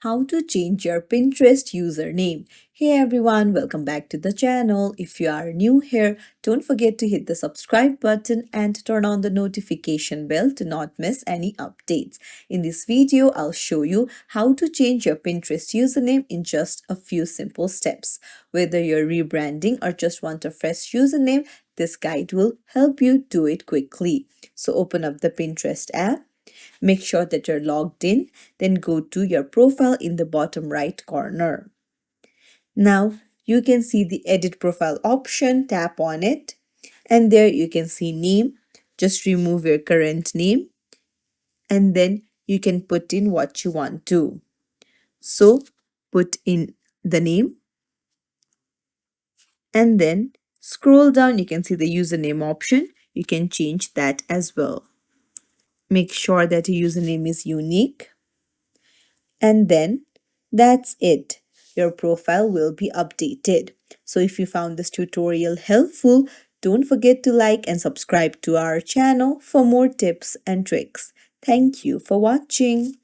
How to change your Pinterest username. Hey everyone, welcome back to the channel. If you are new here, don't forget to hit the subscribe button and turn on the notification bell to not miss any updates. In this video, I'll show you how to change your Pinterest username in just a few simple steps. Whether you're rebranding or just want a fresh username, this guide will help you do it quickly. So open up the Pinterest app. Make sure that you're logged in, then go to your profile in the bottom right corner. Now you can see the edit profile option, tap on it, and there you can see name. Just remove your current name and then you can put in what you want to. So put in the name and then scroll down, you can see the username option. You can change that as well. Make sure that your username is unique. And then that's it. Your profile will be updated. So if you found this tutorial helpful, don't forget to like and subscribe to our channel for more tips and tricks. Thank you for watching.